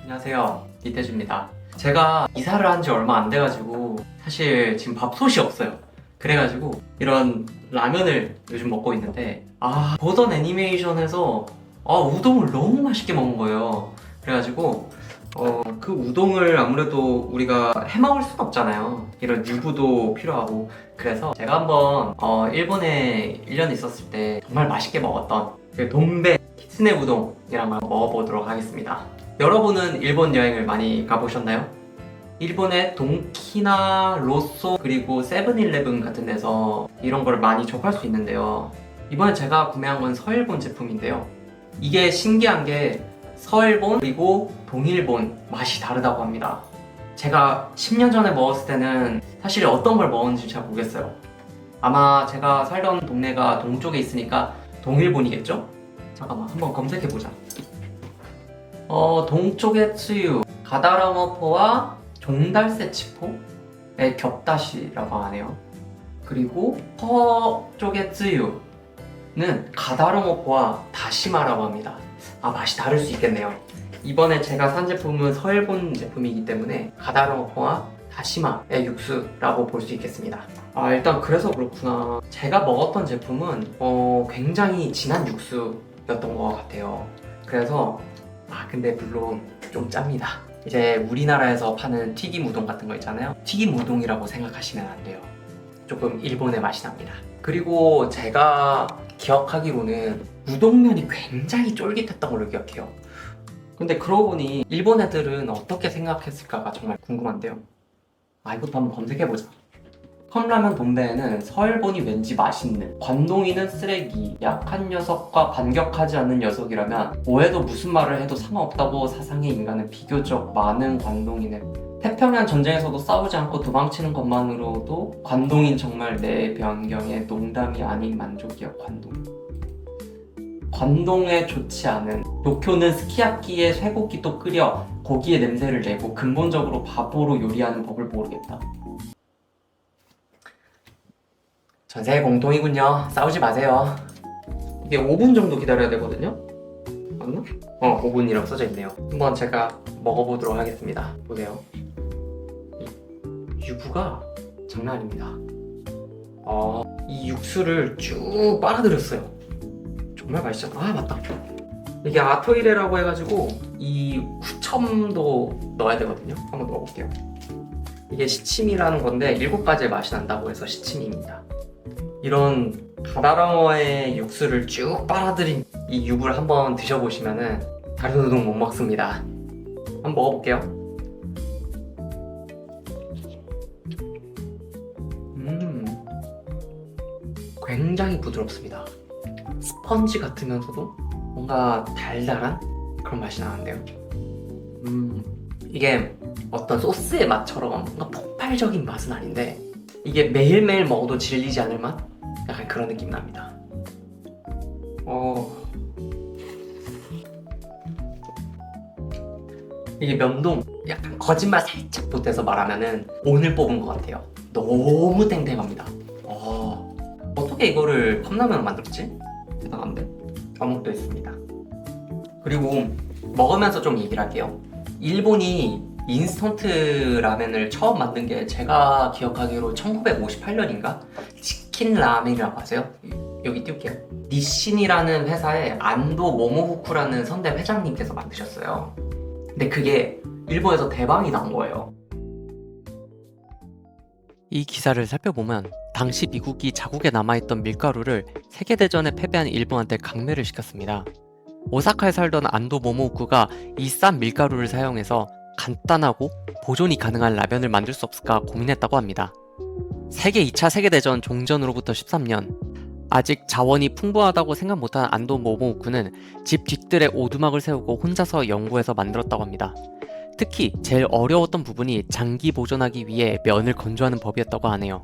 안녕하세요, 이태주입니다. 제가 이사를 한 지 얼마 안 돼가지고 사실 지금 밥솥이 없어요. 그래가지고 이런 라면을 요즘 먹고 있는데 보던 애니메이션에서 우동을 너무 맛있게 먹은 거예요. 그래가지고 그 우동을 아무래도 우리가 해먹을 순 없잖아요. 이런 유부도 필요하고. 그래서 제가 한번 일본에 1년 있었을 때 정말 맛있게 먹었던 그 돈베 키츠네 우동이란 걸 먹어보도록 하겠습니다. 여러분은 일본 여행을 많이 가보셨나요? 일본의 돈키나 로쏘 그리고 세븐일레븐 같은 데서 이런 걸 많이 접할 수 있는데요. 이번에 제가 구매한 건 서일본 제품인데요. 이게 신기한 게 서일본 그리고 동일본 맛이 다르다고 합니다. 제가 10년 전에 먹었을 때는 사실 어떤 걸 먹었는지 잘 모르겠어요. 아마 제가 살던 동네가 동쪽에 있으니까 동일본이겠죠? 잠깐만 한번 검색해보자. 동쪽의 츠유, 가다라모포와 종달새치포의 겹다시라고 하네요. 그리고 서쪽의 츠유는 가다라모포와 다시마라고 합니다. 맛이 다를 수 있겠네요. 이번에 제가 산 제품은 서일본 제품이기 때문에 가다라모포와 다시마의 육수라고 볼 수 있겠습니다. 일단 그래서 그렇구나. 제가 먹었던 제품은 굉장히 진한 육수였던 것 같아요. 그래서 근데 물론 좀 짭니다. 이제 우리나라에서 파는 튀김 우동 같은 거 있잖아요. 튀김 우동이라고 생각하시면 안 돼요. 조금 일본의 맛이 납니다. 그리고 제가 기억하기로는 우동면이 굉장히 쫄깃했던 걸로 기억해요. 근데 그러고 보니 일본 애들은 어떻게 생각했을까가 정말 궁금한데요. 이것도 한번 검색해보자. 컵라면 돈베에는 서일본이 왠지 맛있는, 관동이는 쓰레기, 약한 녀석과 반격하지 않는 녀석이라면 뭐해도 무슨 말을 해도 상관없다고 사상의 인간은 비교적 많은 관동이네. 태평양 전쟁에서도 싸우지 않고 도망치는 것만으로도 관동인 정말 내 변경에 농담이 아닌 만족이야. 관동에 좋지 않은 도쿄는 스키야키에 쇠고기도 끓여 고기의 냄새를 내고 근본적으로 바보로 요리하는 법을 모르겠다. 전세 공통이군요. 싸우지 마세요. 이게 5분 정도 기다려야 되거든요? 맞나? 5분이라고 써져 있네요. 한번 제가 먹어보도록 하겠습니다. 보세요. 유부가 장난 아닙니다. 이 육수를 쭉 빨아들였어요. 정말 맛있죠? 맞다. 이게 아토이레라고 해가지고 이 후첨도 넣어야 되거든요. 한번 넣어볼게요. 이게 시치미라는 건데 7가지의 맛이 난다고 해서 시치미입니다. 이런 가다랑어의 육수를 쭉 빨아들인 이 유부를 한번 드셔보시면은 다른 우동 못 먹습니다. 한번 먹어볼게요. 굉장히 부드럽습니다. 스펀지 같으면서도 뭔가 달달한 그런 맛이 나는데요. 이게 어떤 소스의 맛처럼 뭔가 폭발적인 맛은 아닌데 이게 매일매일 먹어도 질리지 않을 맛? 약간 그런 느낌 납니다. 이게 면동 약간 거짓말 살짝 보태서 말하면은 오늘 뽑은 것 같아요. 너무 땡땡합니다. 어떻게 이거를 컵라면을 만들었지? 대단한데? 어묵도 있습니다. 그리고 먹으면서 좀 얘기를 할게요. 일본이 인스턴트 라멘을 처음 만든 게 제가 기억하기로 1958년인가? 치킨 라멘이라고 아세요? 여기 띄울게요. 니신이라는 회사의 안도 모모후쿠라는 선대 회장님께서 만드셨어요. 근데 그게 일본에서 대박이 난 거예요. 이 기사를 살펴보면 당시 미국이 자국에 남아있던 밀가루를 세계대전에 패배한 일본한테 강매를 시켰습니다. 오사카에 살던 안도 모모후쿠가 이 싼 밀가루를 사용해서 간단하고 보존이 가능한 라면을 만들 수 없을까 고민했다고 합니다. 세계 2차 세계대전 종전으로부터 13년, 아직 자원이 풍부하다고 생각 못한 안도 모모후쿠는 집 뒷뜰에 오두막을 세우고 혼자서 연구해서 만들었다고 합니다. 특히 제일 어려웠던 부분이 장기 보존하기 위해 면을 건조하는 법이었다고 하네요.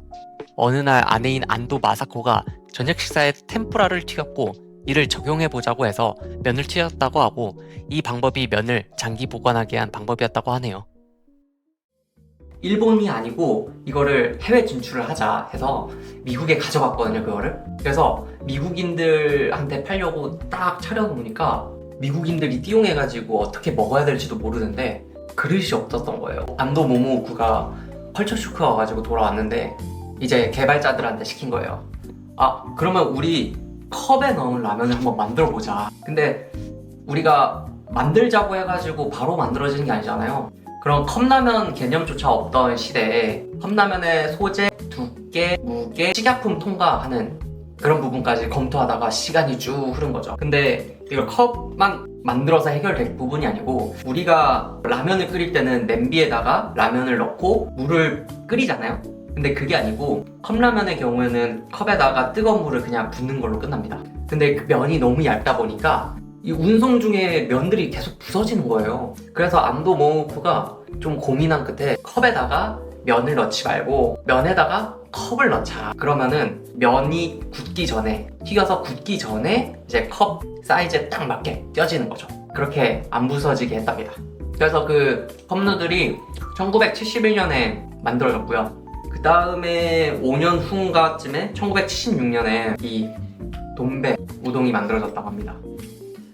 어느 날 아내인 안도 마사코가 저녁 식사에 템푸라를 튀겼고 이를 적용해보자고 해서 면을 튀겼다고 하고 이 방법이 면을 장기 보관하게 한 방법이었다고 하네요. 일본이 아니고 이거를 해외 진출을 하자 해서 미국에 가져갔거든요, 그거를. 그래서 미국인들한테 팔려고 딱 차려놓으니까 미국인들이 띠용해가지고 어떻게 먹어야 될지도 모르는데 그릇이 없었던 거예요. 안도 모모구가 컬처 쇼크가 와가지고 돌아왔는데 이제 개발자들한테 시킨 거예요. 아, 그러면 우리 컵에 넣은 라면을 한번 만들어 보자. 근데 우리가 만들자고 해가지고 바로 만들어지는 게 아니잖아요. 그런 컵라면 개념조차 없던 시대에 컵라면의 소재, 두께, 무게, 식약품 통과하는 그런 부분까지 검토하다가 시간이 쭉 흐른 거죠. 근데 이걸 컵만 만들어서 해결될 부분이 아니고 우리가 라면을 끓일 때는 냄비에다가 라면을 넣고 물을 끓이잖아요. 근데 그게 아니고 컵라면의 경우에는 컵에다가 뜨거운 물을 그냥 붓는 걸로 끝납니다. 근데 그 면이 너무 얇다 보니까 이 운송 중에 면들이 계속 부서지는 거예요. 그래서 안도 모모쿠가 좀 고민한 끝에 컵에다가 면을 넣지 말고 면에다가 컵을 넣자. 그러면은 면이 굳기 전에, 튀겨서 굳기 전에 이제 컵 사이즈에 딱 맞게 쪄지는 거죠. 그렇게 안 부서지게 했답니다. 그래서 그 컵누들이 1971년에 만들어졌고요. 그 다음에 5년 후인가쯤에 1976년에 이 돈베 우동이 만들어졌다고 합니다.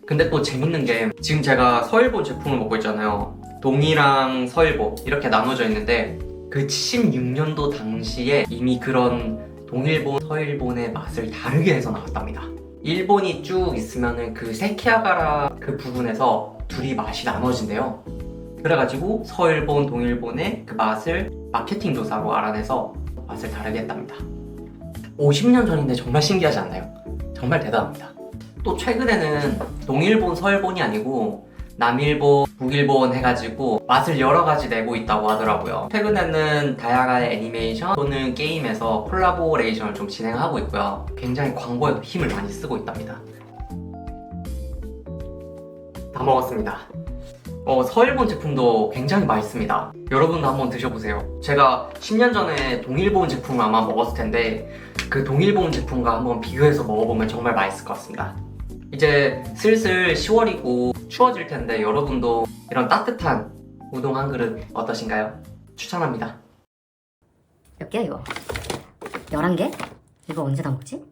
근데 또 재밌는 게 지금 제가 서일본 제품을 먹고 있잖아요. 동이랑 서일본 이렇게 나눠져 있는데 그 76년도 당시에 이미 그런 동일본, 서일본의 맛을 다르게 해서 나왔답니다. 일본이 쭉 있으면은 그 세키아가라 그 부분에서 둘이 맛이 나눠진대요. 그래가지고 서일본, 동일본의 그 맛을 마케팅 조사로 알아내서 맛을 다르게 했답니다. 50년 전인데 정말 신기하지 않나요? 정말 대단합니다. 또 최근에는 동일본, 서일본이 아니고 남일본, 북일본 해가지고 맛을 여러 가지 내고 있다고 하더라고요. 최근에는 다양한 애니메이션 또는 게임에서 콜라보레이션을 좀 진행하고 있고요. 굉장히 광고에도 힘을 많이 쓰고 있답니다. 다 먹었습니다. 서일본 제품도 굉장히 맛있습니다. 여러분도 한번 드셔보세요. 제가 10년 전에 동일본 제품을 아마 먹었을 텐데 그 동일본 제품과 한번 비교해서 먹어보면 정말 맛있을 것 같습니다. 이제 슬슬 10월이고 추워질 텐데 여러분도 이런 따뜻한 우동 한 그릇 어떠신가요? 추천합니다. 몇 개야 이거? 11개? 이거 언제 다 먹지?